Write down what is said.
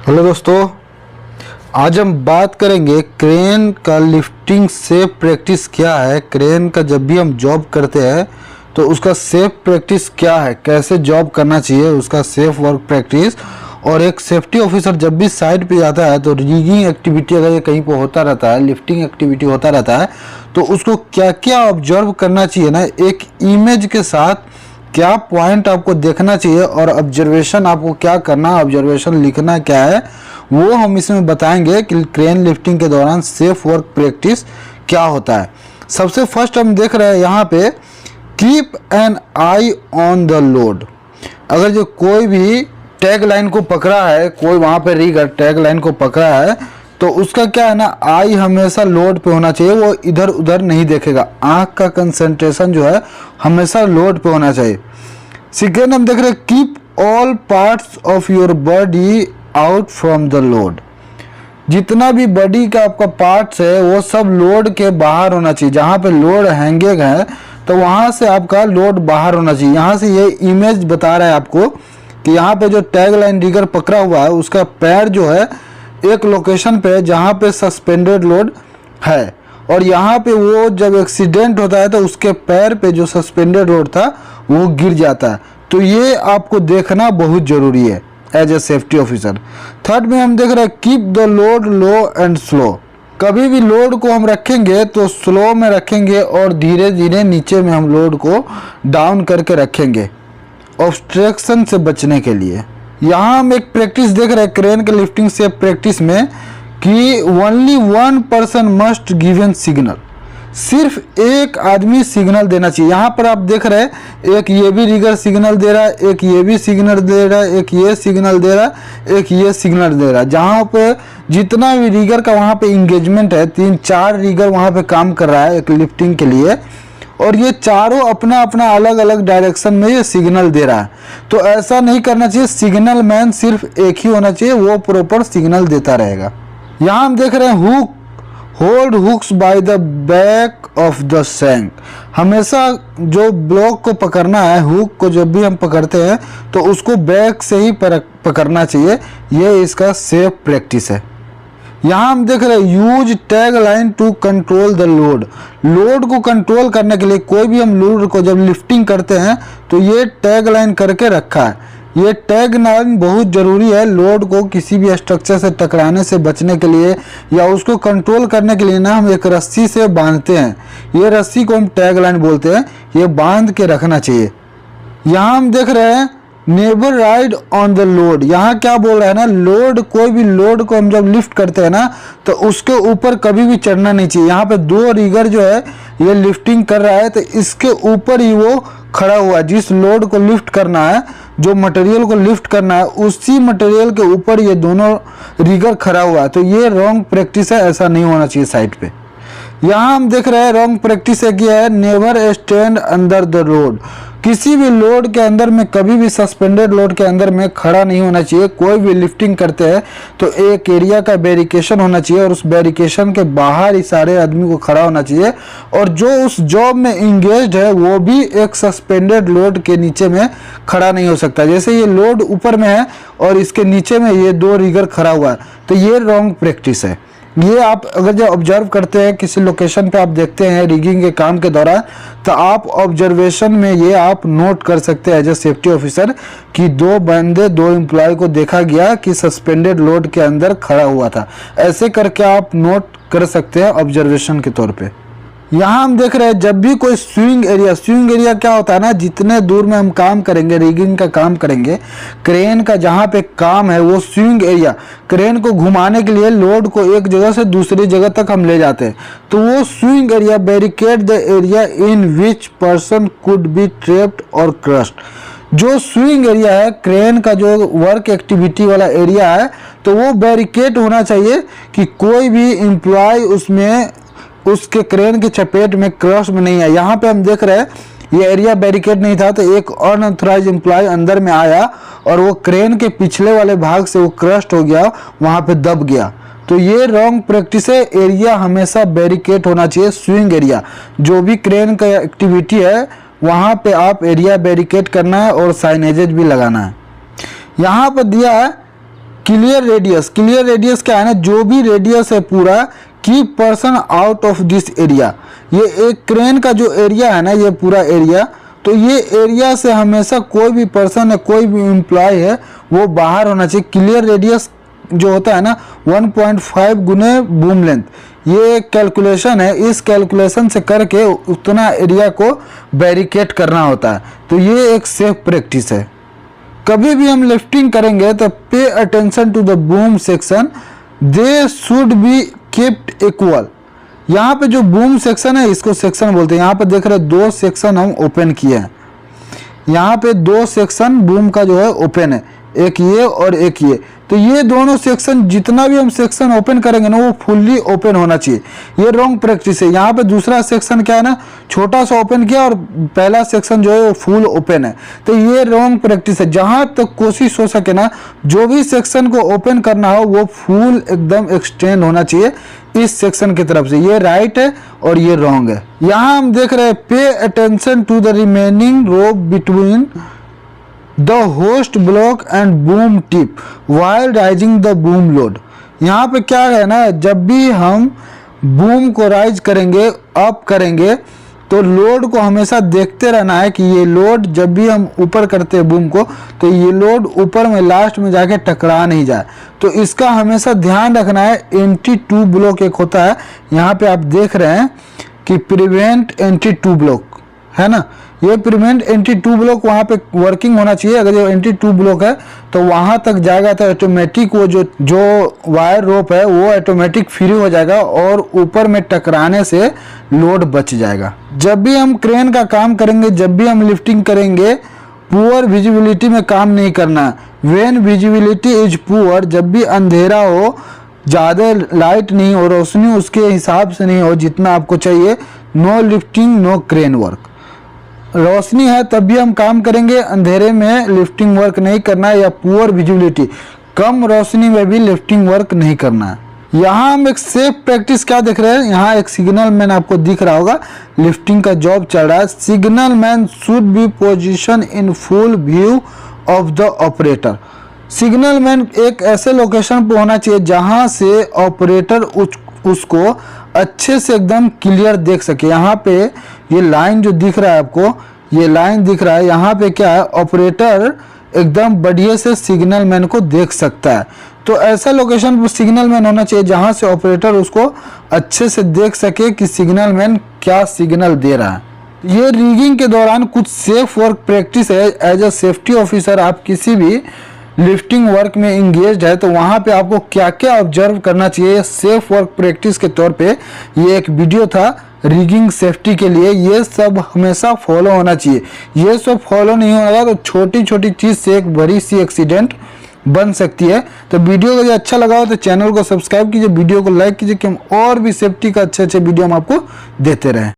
Hello दोस्तों, आज हम बात करेंगे क्रेन का लिफ्टिंग सेफ प्रैक्टिस क्या है। क्रेन का जब भी हम जॉब करते हैं तो उसका सेफ प्रैक्टिस क्या है, कैसे जॉब करना चाहिए, उसका सेफ वर्क प्रैक्टिस। और एक सेफ्टी ऑफिसर जब भी साइट पे जाता है तो रिगिंग एक्टिविटी अगर ये कहीं पे होता रहता है, लिफ्टिंग एक्टिविटी होता रहता है, तो उसको क्या क्या ऑब्जर्व करना चाहिए ना, एक इमेज के साथ क्या पॉइंट आपको देखना चाहिए और ऑब्जर्वेशन आपको क्या करना, ऑब्जर्वेशन लिखना क्या है, वो हम इसमें बताएंगे कि क्रेन लिफ्टिंग के दौरान सेफ वर्क प्रैक्टिस क्या होता है। सबसे फर्स्ट हम देख रहे हैं यहाँ पे keep an I on the load. अगर जो कोई भी टैग लाइन को पकड़ा है, कोई वहाँ पे रिगर टैग लाइन को पकड़ा है, तो उसका क्या है ना, आई हमेशा लोड पे होना चाहिए, वो इधर उधर नहीं देखेगा। आंख का कंसंट्रेशन जो है हमेशा लोड पे होना चाहिए। सेकेंड हम देख रहे हैं keep all parts of your body out from the load. जितना भी बॉडी का आपका पार्ट्स है वो सब लोड के बाहर होना चाहिए। जहाँ पे लोड हैंगिंग है तो वहाँ से आपका लोड बाहर होना चाहिए। यहाँ से ये इमेज बता रहा है आपको कि यहाँ पे जो टैग लाइन रिगर पकड़ा हुआ है उसका पैर जो है एक लोकेशन पे जहाँ पे सस्पेंडेड लोड है, और यहाँ पे वो जब एक्सीडेंट होता है तो उसके पैर पे जो सस्पेंडेड लोड था वो गिर जाता है। तो ये आपको देखना बहुत जरूरी है as a safety officer. Third में हम देख रहे हैं keep the load low and slow. कभी भी लोड को हम रखेंगे तो स्लो में रखेंगे और धीरे धीरे नीचे में हम लोड को डाउन करके रखेंगे ऑब्स्ट्रक्शन से बचने के लिए। यहाँ हम एक प्रैक्टिस देख रहे हैं क्रेन के लिफ्टिंग से प्रैक्टिस में कि only one person must given signal. सिर्फ एक आदमी सिग्नल देना चाहिए। यहाँ पर आप देख रहे हैं एक ये भी रिगर सिग्नल दे रहा है, एक ये भी सिग्नल दे रहा है, एक ये सिग्नल दे रहा है, एक ये सिग्नल दे रहा है। जहाँ पे जितना भी रिगर का वहाँ पे इंगेजमेंट है, 3-4 रिगर वहाँ पे काम कर रहा है एक लिफ्टिंग के लिए, और ये चारों अपना अपना अलग अलग डायरेक्शन में ये सिग्नल दे रहा है। तो ऐसा नहीं करना चाहिए, सिग्नल मैन सिर्फ एक ही होना चाहिए, वो प्रॉपर सिग्नल देता रहेगा। यहाँ हम देख रहे हैं hook hold hooks by the back of the shank. हमेशा जो ब्लॉक को पकड़ना है, हुक को जब भी हम पकड़ते हैं तो उसको बैक से ही पकड़ना चाहिए। ये इसका सेफ प्रैक्टिस है। यहाँ हम देख रहे हैं use tag line to control the load. Load को कंट्रोल करने के लिए कोई भी हम लोड को जब लिफ्टिंग करते हैं तो ये टैग लाइन करके रखा है। ये टैग लाइन बहुत ज़रूरी है लोड को किसी भी स्ट्रक्चर से टकराने से बचने के लिए या उसको कंट्रोल करने के लिए ना, हम एक रस्सी से बांधते हैं। ये रस्सी को हम टैग लाइन बोलते हैं, ये बांध के रखना चाहिए। यहाँ हम देख रहे हैं never ride on the load. यहाँ क्या बोल रहा है ना, लोड, कोई भी लोड को हम जब लिफ्ट करते हैं ना तो उसके ऊपर कभी भी चढ़ना नहीं चाहिए। यहाँ पे 2 रिगर जो है ये लिफ्टिंग कर रहा है तो इसके ऊपर ही वो खड़ा हुआ है। जिस लोड को लिफ्ट करना है, जो मटेरियल को लिफ्ट करना है, उसी मटेरियल के ऊपर ये दोनों रिगर खड़ा हुआ है। तो ये रॉन्ग प्रैक्टिस है, ऐसा नहीं होना चाहिए साइड पे। यहाँ हम देख रहे हैं रॉन्ग प्रैक्टिस है क्या है, never stand under the load. किसी भी लोड के अंदर में, कभी भी सस्पेंडेड लोड के अंदर में खड़ा नहीं होना चाहिए। कोई भी लिफ्टिंग करते हैं तो एक एरिया का बैरिकेशन होना चाहिए और उस बैरिकेशन के बाहर ही सारे आदमी को खड़ा होना चाहिए, और जो उस जॉब में इंगेज्ड है वो भी एक सस्पेंडेड लोड के नीचे में खड़ा नहीं हो सकता। जैसे ये लोड ऊपर में है और इसके नीचे में ये 2 रिगर खड़ा हुआ है, तो ये रॉन्ग प्रैक्टिस है। ये आप अगर जो ऑब्जर्व करते हैं किसी लोकेशन पे आप देखते हैं रिगिंग के काम के दौरान, तो आप ऑब्जर्वेशन में ये आप नोट कर सकते हैं एज ए सेफ्टी ऑफिसर कि 2 बंदे 2 एम्प्लॉय को देखा गया कि सस्पेंडेड लोड के अंदर खड़ा हुआ था। ऐसे करके आप नोट कर सकते हैं ऑब्जर्वेशन के तौर पे। यहाँ हम देख रहे हैं जब भी कोई स्विंग एरिया क्या होता है ना, जितने दूर में हम काम करेंगे, रिगिंग का काम करेंगे, क्रेन का जहाँ पे काम है वो स्विंग एरिया, क्रेन को घुमाने के लिए लोड को एक जगह से दूसरी जगह तक हम ले जाते हैं, तो वो swing area barricade the area in which person could be trapped और क्रश्ड। जो स्विंग एरिया है, क्रेन का जो वर्क एक्टिविटी वाला एरिया है, तो वो बैरिकेड होना चाहिए कि कोई भी एम्प्लॉय उसमें उसके क्रेन के चपेट में क्रश में नहीं है। यहाँ पे हम देख रहे हैं ये एरिया बैरिकेड नहीं था, तो एक अनऑथराइज एम्प्लॉय अंदर में आया और वो क्रेन के पिछले वाले भाग से वो क्रश्ड हो गया, वहाँ पे दब गया। तो ये रॉन्ग प्रैक्टिस है। एरिया हमेशा बैरिकेड होना चाहिए। स्विंग एरिया जो भी क्रेन का एक्टिविटी है वहाँ पे आप एरिया बैरिकेड करना है और साइनेजेज भी लगाना है। यहाँ पर दिया है क्लियर रेडियस क्या है ना, जो भी रेडियस है पूरा, keep person out of this area. ये एक क्रेन का जो एरिया है ना, ये पूरा एरिया, तो ये एरिया से हमेशा कोई भी पर्सन है, कोई भी एम्प्लॉय है, वो बाहर होना चाहिए। क्लियर रेडियस जो होता है ना 1.5 गुने बूम लेंथ, ये कैलकुलेशन है, इस कैलकुलेशन से करके उतना एरिया को बैरिकेड करना होता है। तो ये एक सेफ प्रैक्टिस है। कभी भी हम लिफ्टिंग करेंगे तो pay attention to the boom section, they should be kept equal. यहाँ पे जो बूम सेक्शन है इसको सेक्शन बोलते हैं। यहाँ पे देख रहे 2 सेक्शन हम ओपन किए हैं, यहाँ पे 2 सेक्शन बूम का जो है ओपन है, एक ये और एक ये। तो ये दोनों सेक्शन, जितना भी हम सेक्शन ओपन करेंगे ना, वो फुल्ली ओपन होना चाहिए। ये रॉन्ग प्रैक्टिस है। यहाँ पे दूसरा सेक्शन क्या है ना, छोटा सा ओपन किया और पहला सेक्शन जो है वो फुल ओपन है। तो ये रॉन्ग प्रैक्टिस है। जहाँ तक कोशिश हो सके ना, जो भी सेक्शन को ओपन करना हो वो फुल एकदम एक्सटेंड होना चाहिए इस सेक्शन की तरफ से। ये राइट है और ये रॉन्ग है। यहाँ हम देख रहे हैं pay attention to the remaining rope between the hoist block and boom tip while rising the boom load. यहाँ पे क्या है ना, जब भी हम बूम को राइज करेंगे, अप करेंगे, तो लोड को हमेशा देखते रहना है कि ये लोड जब भी हम ऊपर करते हैं बूम को, तो ये लोड ऊपर में लास्ट में जाके टकरा नहीं जाए। तो इसका हमेशा ध्यान रखना है। एंटी टू ब्लॉक एक होता है, यहाँ पे आप देख रहे हैं कि प्रिवेंट एंटी टू ब्लॉक है ना, ये प्रिवेंट एंटी टू ब्लॉक वहाँ पे वर्किंग होना चाहिए। अगर जो एंटी टू ब्लॉक है तो वहाँ तक जाएगा तो ऑटोमेटिक वो जो वायर रोप है वो ऑटोमेटिक फ्री हो जाएगा और ऊपर में टकराने से लोड बच जाएगा। जब भी हम क्रेन का काम करेंगे, जब भी हम लिफ्टिंग करेंगे, पुअर विजिबिलिटी में काम नहीं करना। व्हेन विजिबिलिटी इज पुअर, जब भी अंधेरा हो, ज़्यादा लाइट नहीं हो, रोशनी उसके हिसाब से नहीं हो जितना आपको चाहिए, no lifting no crane work. रोशनी है तब भी हम काम करेंगे, अंधेरे में लिफ्टिंग वर्क नहीं करना है, या पुअर विजिबिलिटी, कम रोशनी में भी लिफ्टिंग वर्क नहीं करना है। यहाँ हम एक सेफ प्रैक्टिस क्या देख रहे हैं, यहाँ एक सिग्नल मैन आपको दिख रहा होगा, लिफ्टिंग का जॉब चल रहा है। Signal man should be position in full view of the operator. Signal man एक ऐसे लोकेशन पर होना चाहिए जहाँ से ऑपरेटर उसको अच्छे से एकदम क्लियर देख सके। यहाँ पे ये लाइन जो दिख रहा है आपको, ये लाइन दिख रहा है, यहाँ पे क्या है, ऑपरेटर एकदम बढ़िया से सिग्नल मैन को देख सकता है। तो ऐसा लोकेशन पर सिग्नल मैन होना चाहिए जहाँ से ऑपरेटर उसको अच्छे से देख सके कि सिग्नल मैन क्या सिग्नल दे रहा है। ये रिगिंग के दौरान कुछ सेफ वर्क प्रैक्टिस है। एज अ सेफ्टी ऑफिसर आप किसी भी लिफ्टिंग वर्क में इंगेज है तो वहाँ पे आपको क्या क्या ऑब्जर्व करना चाहिए सेफ वर्क प्रैक्टिस के तौर पे ये एक वीडियो था रिगिंग सेफ्टी के लिए। ये सब हमेशा फॉलो होना चाहिए। ये सब फॉलो नहीं होगा तो छोटी छोटी चीज़ से एक बड़ी सी एक्सीडेंट बन सकती है। तो वीडियो को यदि अच्छा लगा हो तो चैनल को सब्सक्राइब कीजिए, वीडियो को लाइक कीजिए कि हम और भी सेफ्टी का अच्छे अच्छे वीडियो हम आपको देते रहें।